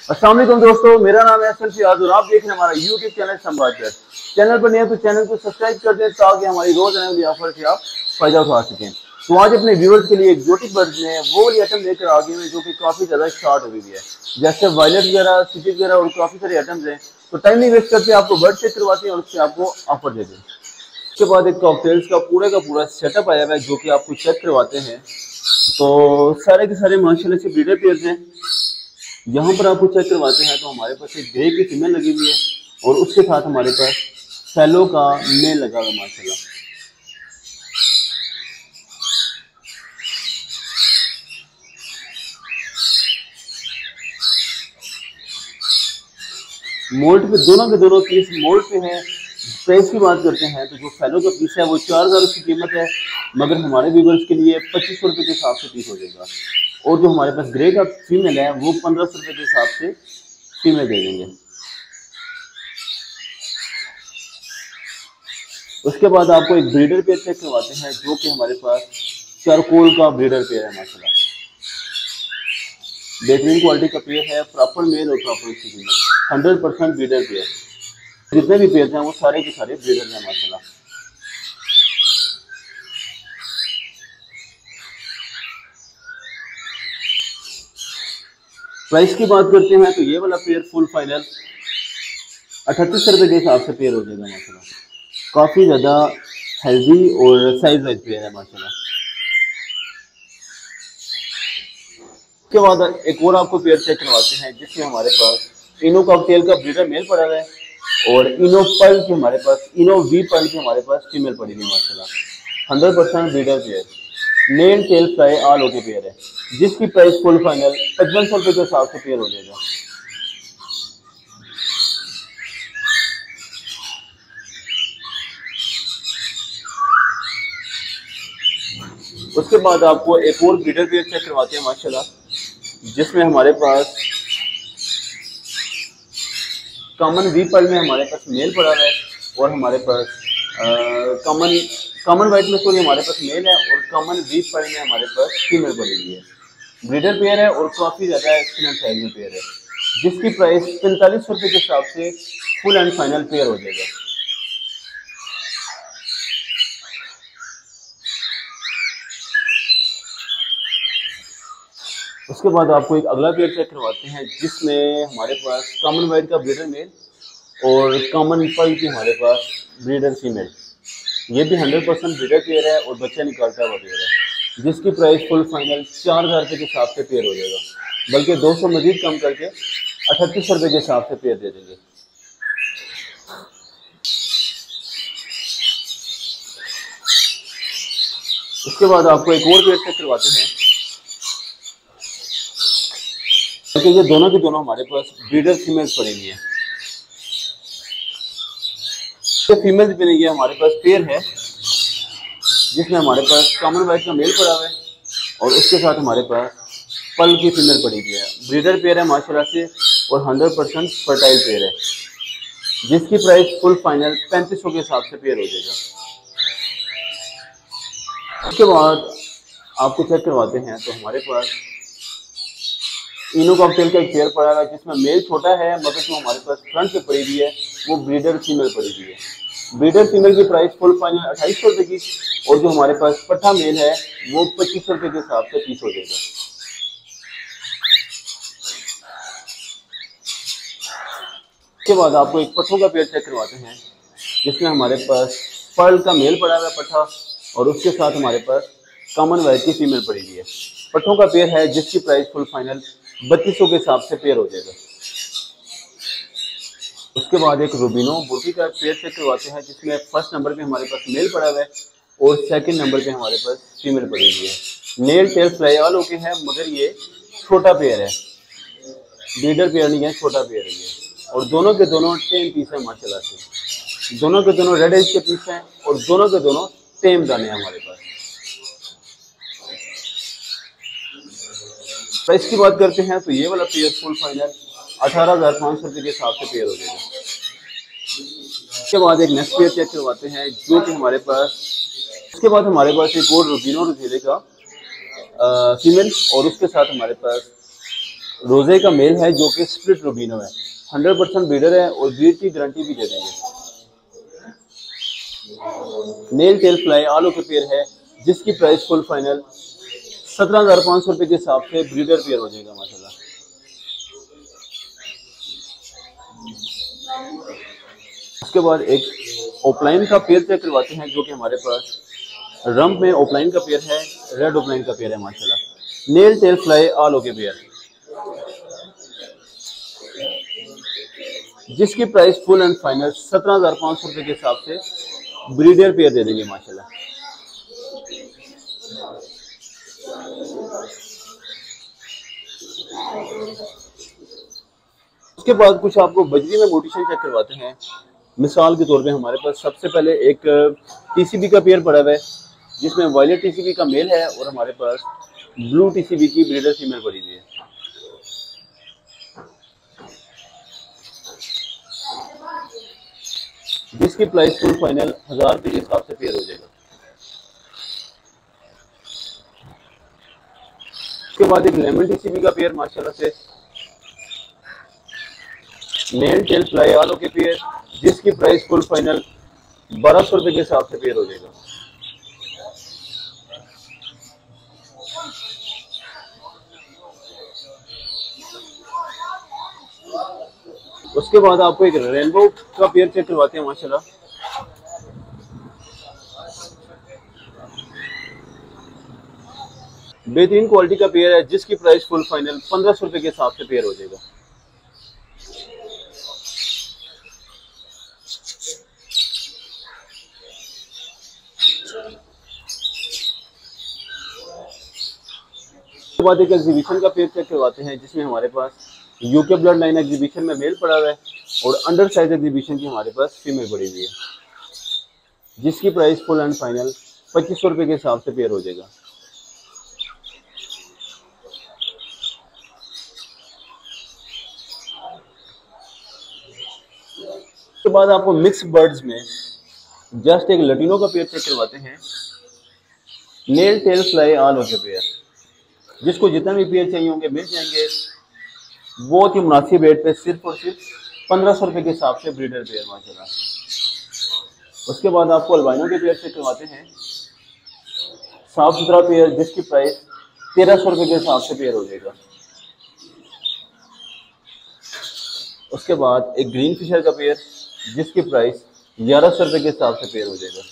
अस्सलाम वालेकुम दोस्तों, मेरा नाम है असल फियाज और आप देख रहे हैं हमारा यूट्यूब चैनल संवादकर। चैनल पर नहीं है तो चैनल को सब्सक्राइब कर दें ताकि हमारी रोज आने वाली ऑफर से आप फायदा उठा सकें। तो आज अपने व्यूअर्स के लिए एक्जोटिक बर्ड्स में वो वाली आइटम लेकर आ गए हैं जो कि काफी ज्यादा शॉर्ट हुई है, जैसे वायलेट वगैरह, सिटी वगैरह और काफी सारे आइटम्स हैं। तो टाइम नहीं वेस्ट करते, आपको बर्ड चेक करवाते हैं और उससे आपको ऑफर दे दें। उसके बाद एक कॉकटेल्स का पूरा सेटअप आया हुआ है जो कि आपको चेक करवाते हैं। तो सारे के सारे माशाल्लाह से ब्रीडर पेयर्स हैं। यहाँ पर आपको चेक करवाते हैं तो हमारे पास एक ग्रे की फीमेल लगी हुई है और उसके साथ हमारे पास फैलो का मेल लगा हुआ है माशाल्लाह। मोल्ट पे दोनों के दोनों पीस मोल्ट पे हैं। प्राइस की बात करते हैं तो जो फैलो का पीस है वो 4000 की कीमत है, मगर हमारे व्यूअर्स के लिए 2500 रुपये के हिसाब से पीस हो जाएगा। और जो हमारे पास ग्रे का फीमेल है वो 1500 रुपये के हिसाब से फीमेल दे देंगे। उसके बाद आपको एक ब्रीडर पेयर चेक करवाते हैं जो कि हमारे पास चारकोल का ब्रीडर पेयर है माशाल्लाह। बेहतरीन क्वालिटी का पेयर है, प्रॉपर मेल और प्रॉपर फीमेल, 100% ब्रीडर पेयर। जितने भी पेयर हैं वो सारे के सारे ब्रीडर हैं माशाल्लाह। प्राइस की बात करते हैं तो ये वाला पेयर फुल फाइनल 3800 रुपये के हिसाब से पेयर हो जाएगा माशाल्लाह। काफ़ी ज़्यादा हेल्दी और साइज वाइज पेयर है माशाल्लाह। उसके बाद एक और आपको पेयर चेक करवाते हैं जिसमें हमारे पास इनो कॉकटेल का ब्रीडर मेल पड़ा हुआ है और इनो पर्ल की हमारे पास इनो वी पर्ल की हमारे पास फीमेल पड़ी हुई है माशाल्लाह। 100% breeder pair, nail tail fly all okay pair है, जिसकी प्राइस फुल फाइनल 5500 रुपये के हिसाब से पेयर हो जाएगा। उसके बाद आपको एक और ब्रीडर पेयर चेक करवाते हैं माशाल्लाह, जिसमें हमारे पास कॉमन वी पर्ल में हमारे पास मेल पड़ा है और हमारे पास कॉमन वाइट में सॉरी हमारे पास मेल है और कॉमन वी पर्ल में हमारे पास फीमेल पड़ी हुई है। ब्रीडर पेयर है और काफ़ी ज़्यादा एक्सीलेंट साइज में पेयर है, जिसकी प्राइस 4500 रुपये के हिसाब से फुल एंड फाइनल पेयर हो जाएगा। उसके बाद आपको एक अगला पेयर चेक करवाते हैं जिसमें हमारे पास कॉमन वाइट का ब्रीडर मेल और कॉमन पर्ल की हमारे पास ब्रीडर फीमेल। ये भी 100% ब्रीडर पेयर है और बच्चा निकालता हुआ पेयर है, जिसकी प्राइस फुल फाइनल 4000 रुपये के हिसाब से पेयर हो जाएगा, बल्कि 200 मजीद कम करके 3800 रुपये के हिसाब से पेयर दे देंगे। उसके बाद आपको एक और पेयर चेक करवाते हैं क्योंकि ये दोनों के दोनों हमारे पास ब्रीडर फीमेल्स पड़ेंगी हैं। तो फीमेल्स भी नहीं, ये हमारे पास पेयर है जिसमें हमारे पास कॉमन वाइट का मेल पड़ा हुआ है और उसके साथ हमारे पास पर्ल की फीमेल पड़ी हुई है। ब्रीडर पेयर है माशाल्लाह से और 100% फर्टाइल पेयर है, जिसकी प्राइस फुल फाइनल 3500 के हिसाब से पेयर हो जाएगा। उसके बाद आपको चेक करवाते हैं तो हमारे पास इनो कॉकटेल का एक पेयर पड़ा हुआ है जिसमें मेल छोटा है, मगर जो हमारे पास फ्रंट पे पड़ी हुई है वो ब्रीडर फीमेल पड़ी हुई है। ब्रीडर फीमेल की प्राइस फुल फाइनल 2800 रुपये की और जो हमारे पास पट्ठा मेल है वो 2500 रुपये के हिसाब से पीस हो जाएगा। उसके बाद आपको एक पट्ठों का पेयर चेक करवाते हैं जिसमें हमारे पास पर्ल का मेल पड़ा हुआ है पट्ठा और उसके साथ हमारे पास कॉमन वाइट की फीमेल पड़ी हुई है। पट्ठों का पेयर है जिसकी प्राइस फुल फाइनल 3200 के हिसाब से पेयर हो जाएगा। उसके बाद एक रूबिनो बुर्की का पेयर चेक करवाते हैं जिसमें फर्स्ट नंबर पे हमारे पास मेल पड़ा हुआ है और सेकंड नंबर पे हमारे पास फीमेल पड़ी हुई है। Nail tail fly all okay है, मगर ये छोटा पेयर है, ब्रीडर पेयर नहीं है, छोटा पेयर है ये। और दोनों के दोनों टेम पीस है माशाल्लाह से, दोनों के दोनों रेड एज के पीस हैं और दोनों के दोनों टेम दाने हैं हमारे पास। प्राइस की बात करते हैं तो ये वाला पेयर फुल फाइनल 18500 रुपये के हिसाब से पेयर हो जाएगा। उसके बाद एक नेक्स्ट पेयर चेक करवाते हैं जो कि हमारे पास, उसके बाद हमारे पास एक और रूबिनो रोज़ेले का फीमेल और उसके साथ हमारे पास रोजे का मेल है जो कि स्प्लिट रूबिनो है, 100% ब्रीडर है और ब्रीड की गारंटी भी दे देंगे। नेल टेल फ्लाई आलो के पेयर है जिसकी प्राइस फुल फाइनल 17,500 रुपये के हिसाब से ब्रीडर पेयर हो जाएगा माशाल्लाह। उसके बाद एक ओपलाइन का पेयर चेक करवाते हैं जो कि हमारे पास रंप में ओपलाइन का पेयर है, रेड ओपलाइन का पेयर है माशाल्लाह। नेल टेल फ्लाई आलो के पेयर जिसकी प्राइस फुल एंड फाइनल 17,500 रुपये के हिसाब से ब्रीडर पेयर दे देंगे माशाल्लाह। उसके बाद कुछ आपको बजरी में मोटिशन चेक करवाते हैं। मिसाल के तौर पे हमारे पास सबसे पहले एक टीसीबी का पेयर पड़ा हुआ है जिसमें वायलेट टीसीबी का मेल है और हमारे पास ब्लू टीसीबी की ब्रीडर फीमेल पड़ी हुई है। जिसकी प्राइस फुल फाइनल 1000 रुपये के हिसाब से पेयर हो जाएगा। उसके बाद एक लेमन टीसीबी का पेयर माशाल्लाह से, नेल टेल फ्लाई आलो के पेयर जिसकी प्राइस फुल फाइनल 1200 रुपये के हिसाब से पेयर हो जाएगा। उसके बाद आपको एक रेनबो का पेयर चेक करवाते हैं माशाल्लाह। बेहतरीन क्वालिटी का पेयर है जिसकी प्राइस फुल फाइनल 1500 रुपये के हिसाब से पेयर हो जाएगा। उसके बाद एक एग्जीबिशन का पेयर चेक करवाते हैं जिसमें हमारे पास यूके ब्लड लाइन एग्जीबिशन में मेल पड़ा हुआ है और अंडर साइज एग्जीबिशन की हमारे पास फीमेल पड़ी हुई है जिसकी प्राइस फुल एंड फाइनल 2500 रुपये के हिसाब से पेयर हो जाएगा। उसके बाद आपको मिक्स बर्ड्स में जस्ट एक लटीनो का पेयर चेक करवाते हैं। नेल टेल फ्लाई आल हो के पेयर जिसको जितना भी पेयर चाहिए होंगे मिल जाएंगे बहुत ही मुनासिब रेट पे, सिर्फ और सिर्फ 1500 रुपये के हिसाब से ब्रीडर पेयर माशाल्लाह। उसके बाद आपको अल्बाइनो के पेयर चेक करवाते हैं, साफ सुथरा पेयर जिसकी प्राइस 1300 रुपये के हिसाब से पेयर हो जाएगा। उसके बाद एक ग्रीन फिशर का पेयर जिसकी प्राइस 1100 रुपये के हिसाब से पेयर हो जाएगा।